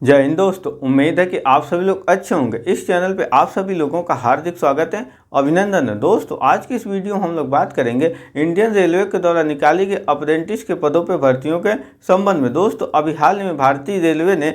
जय हिंद दोस्तों, उम्मीद है कि आप सभी लोग अच्छे होंगे। इस चैनल पे आप सभी लोगों का हार्दिक स्वागत है, अभिनंदन है। दोस्तों, आज की इस वीडियो में हम लोग बात करेंगे इंडियन रेलवे के द्वारा निकाली गई अप्रेंटिस के पदों पे भर्तियों के संबंध में। दोस्तों, अभी हाल ही में भारतीय रेलवे ने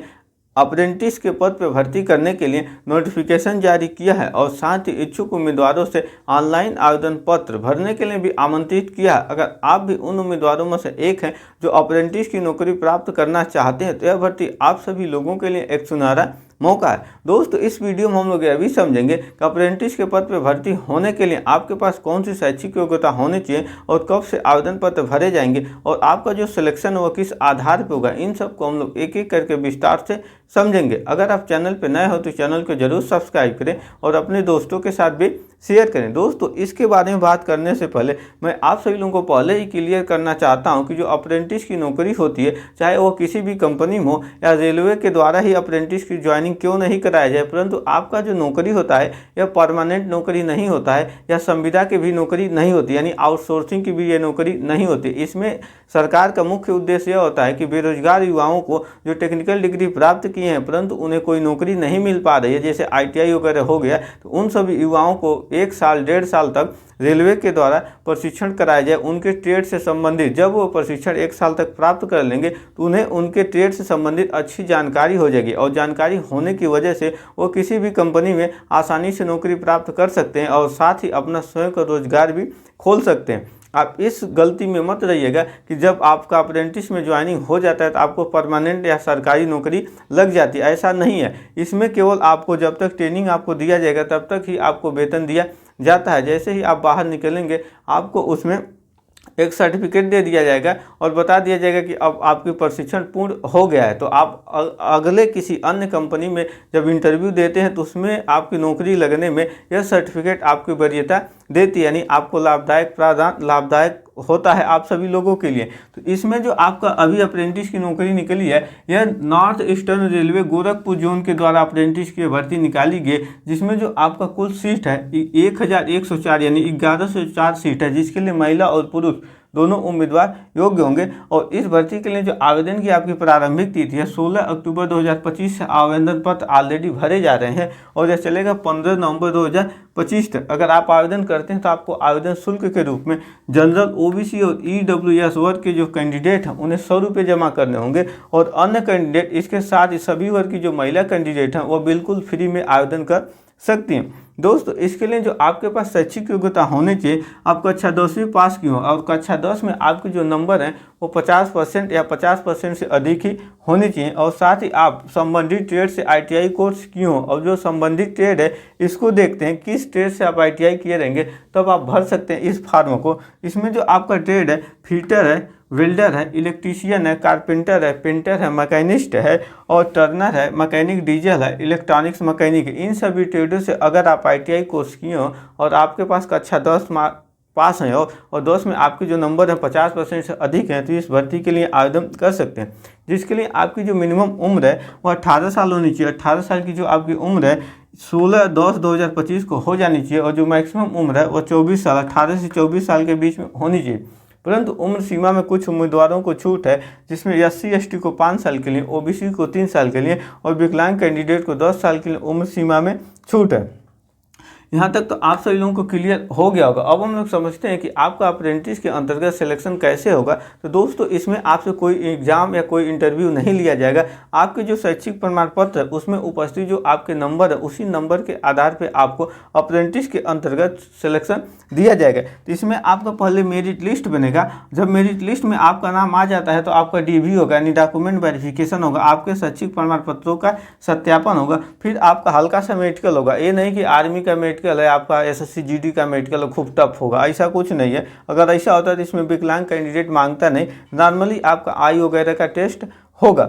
अप्रेंटिस के पद पर भर्ती करने के लिए नोटिफिकेशन जारी किया है और साथ ही इच्छुक उम्मीदवारों से ऑनलाइन आवेदन पत्र भरने के लिए भी आमंत्रित किया है। अगर आप भी उन उम्मीदवारों में से एक हैं जो अप्रेंटिस की नौकरी प्राप्त करना चाहते हैं तो यह भर्ती आप सभी लोगों के लिए एक सुनहरा मौका है। दोस्तों, इस वीडियो में हम लोग यह भी समझेंगे कि अप्रेंटिस के पद पर भर्ती होने के लिए आपके पास कौन सी शैक्षिक योग्यता होनी चाहिए और कब से आवेदन पत्र भरे जाएंगे और आपका जो सिलेक्शन होगा किस आधार पर होगा। इन सबको हम लोग एक एक करके विस्तार से समझेंगे। अगर आप चैनल पर नए हो तो चैनल को जरूर सब्सक्राइब करें और अपने दोस्तों के साथ भी शेयर करें। दोस्तों, इसके बारे में बात करने से पहले मैं आप सभी लोगों को पहले ही क्लियर करना चाहता हूं कि जो अप्रेंटिस की नौकरी होती है, चाहे वो किसी भी कंपनी में हो या रेलवे के द्वारा ही अप्रेंटिस की ज्वाइनिंग क्यों नहीं कराया जाए, परंतु आपका जो नौकरी होता है यह परमानेंट नौकरी नहीं होता है या संविदा की भी नौकरी नहीं होती, यानी आउटसोर्सिंग की भी ये नौकरी नहीं होती। इसमें सरकार का मुख्य उद्देश्य यह होता है कि बेरोजगार युवाओं को जो टेक्निकल डिग्री प्राप्त किए हैं परंतु उन्हें कोई नौकरी नहीं मिल पा रही है, जैसे ITI वगैरह हो गया, तो उन सभी युवाओं को 1 साल 1.5 साल तक रेलवे के द्वारा प्रशिक्षण कराया जाए उनके ट्रेड से संबंधित। जब वो प्रशिक्षण 1 साल तक प्राप्त कर लेंगे तो उन्हें उनके ट्रेड से संबंधित अच्छी जानकारी हो जाएगी और जानकारी होने की वजह से वो किसी भी कंपनी में आसानी से नौकरी प्राप्त कर सकते हैं और साथ ही अपना स्वयं का रोजगार भी खोल सकते हैं। आप इस गलती में मत रहिएगा कि जब आपका अप्रेंटिस में ज्वाइनिंग हो जाता है तो आपको परमानेंट या सरकारी नौकरी लग जाती है। ऐसा नहीं है। इसमें केवल आपको जब तक ट्रेनिंग आपको दिया जाएगा तब तक ही आपको वेतन दिया जाता है। जैसे ही आप बाहर निकलेंगे आपको उसमें एक सर्टिफिकेट दे दिया जाएगा और बता दिया जाएगा कि अब आपकी प्रशिक्षण पूर्ण हो गया है। तो आप अगले किसी अन्य कंपनी में जब इंटरव्यू देते हैं तो उसमें आपकी नौकरी लगने में यह सर्टिफिकेट आपकी वरीयता देती है, यानी आपको लाभदायक होता है आप सभी लोगों के लिए। तो इसमें जो आपका अभी अप्रेंटिस की नौकरी निकली है यह north eastern railway Gorakhpur zone के द्वारा अप्रेंटिस की भर्ती निकाली गई, जिसमें जो आपका कुल सीट है 1104 यानी 1104 सीट है, जिसके लिए महिला और पुरुष दोनों उम्मीदवार योग्य होंगे। और इस भर्ती के लिए जो आवेदन की आपकी प्रारंभिक तिथि है 16 अक्टूबर 2025 से आवेदन पत्र ऑलरेडी भरे जा रहे हैं और यह चलेगा 15 नवंबर 2025 तक। अगर आप आवेदन करते हैं तो आपको आवेदन शुल्क के रूप में जनरल, OBC और EWS वर्ग के जो कैंडिडेट हैं उन्हें 100 रुपये जमा करने होंगे और अन्य कैंडिडेट इसके साथ ही सभी वर्ग की जो महिला कैंडिडेट हैं वो बिल्कुल फ्री में आवेदन कर सकती हैं। दोस्तों, इसके लिए जो आपके पास शैक्षिक योग्यता होनी चाहिए, आप कक्षा 10वीं पास की हो और कक्षा 10 में आपके जो नंबर हैं वो 50% या 50% से अधिक ही होनी चाहिए और साथ ही आप संबंधित ट्रेड से ITI कोर्स किए हो। और जो संबंधित ट्रेड है इसको देखते हैं किस ट्रेड से आप ITI किए रहेंगे तब आप भर सकते हैं इस फॉर्म को। इसमें जो आपका ट्रेड है फिटर है, वेल्डर है, इलेक्ट्रीशियन है, कारपेंटर है, पेंटर है, मैकेनिस्ट है और टर्नर है, मैकेनिक डीजल है, इलेक्ट्रॉनिक्स मैकेनिक है। इन सभी ट्रेडों से अगर आप ITI कोर्स किए हो और आपके पास कक्षा 10 पास हैं और 10 में आपके जो नंबर है 50% से अधिक हैं तो इस भर्ती के लिए आवेदन कर सकते हैं, जिसके लिए आपकी जो मिनिमम उम्र है वो 18 साल होनी चाहिए। 18 साल की जो आपकी उम्र है 16/10/2025 को हो जानी चाहिए और जो मैक्सिमम उम्र है वो 24 साल, 18 से 24 साल के बीच में होनी चाहिए। परंतु उम्र सीमा में कुछ उम्मीदवारों को छूट है, जिसमें SC ST को 5 साल के लिए, OBC को 3 साल के लिए और विकलांग कैंडिडेट को 10 साल के लिए उम्र सीमा में छूट है। यहाँ तक तो आप सभी लोगों को क्लियर हो गया होगा। अब हम लोग समझते हैं कि आपका अप्रेंटिस के अंतर्गत सिलेक्शन कैसे होगा। तो दोस्तों, इसमें आपसे कोई एग्जाम या कोई इंटरव्यू नहीं लिया जाएगा। आपके जो शैक्षिक प्रमाण पत्र है उसमें उपस्थित जो आपके नंबर है उसी नंबर के आधार पर आपको अप्रेंटिस के अंतर्गत सिलेक्शन दिया जाएगा। तो इसमें आपका पहले मेरिट लिस्ट बनेगा। जब मेरिट लिस्ट में आपका नाम आ जाता है तो आपका DV होगा, यानी डॉक्यूमेंट वेरिफिकेशन होगा, आपके शैक्षिक प्रमाण पत्रों का सत्यापन होगा, फिर आपका हल्का सा मेडिकल होगा। ये नहीं कि आर्मी का मेडिकल है, आपका SSC GD का मेडिकल खूब टफ होगा, ऐसा कुछ नहीं है। अगर ऐसा होता है तो इसमें विकलांग कैंडिडेट मांगता नहीं, नॉर्मली आपका आई वगैरह का टेस्ट होगा।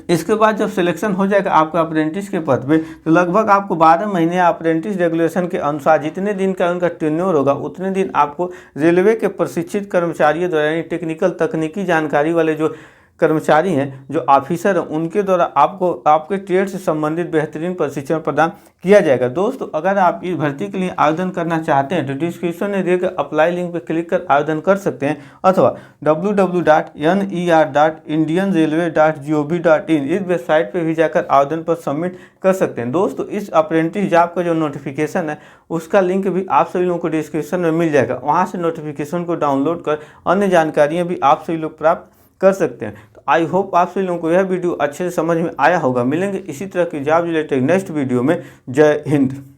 इसके बाद जब सिलेक्शन हो जाएगा आपका अप्रेंटिस के पद पे तो लगभग आपको 12 महीने अप्रेंटिस रेगुलेशन के अनुसार जितने दिन का उनका टेन्योर होगा उतने दिन आपको रेलवे के प्रशिक्षित कर्मचारियों द्वारा टेक्निकल तकनीकी जानकारी वाले जो कर्मचारी हैं, जो ऑफिसर हैं, उनके द्वारा आपको आपके ट्रेड से संबंधित बेहतरीन प्रशिक्षण प्रदान किया जाएगा। दोस्तों अगर आप इस भर्ती के लिए आवेदन करना चाहते हैं तो डिस्क्रिप्शन में दिए गए अप्लाई लिंक पर क्लिक कर आवेदन कर सकते हैं, अथवा www.ner.indianrailway.gov.in इस वेबसाइट पर भी जाकर आवेदन पर सबमिट कर सकते हैं। दोस्तों इस अप्रेंटिस जॉब का जो नोटिफिकेशन है उसका लिंक भी आप सभी लोगों को डिस्क्रिप्शन में मिल जाएगा। वहां से नोटिफिकेशन को डाउनलोड कर अन्य जानकारियां भी आप सभी लोग प्राप्त कर सकते हैं। तो आई होप आप सभी लोगों को यह वीडियो अच्छे से समझ में आया होगा। मिलेंगे इसी तरह की जॉब रिलेटेड नेक्स्ट वीडियो में। जय हिंद।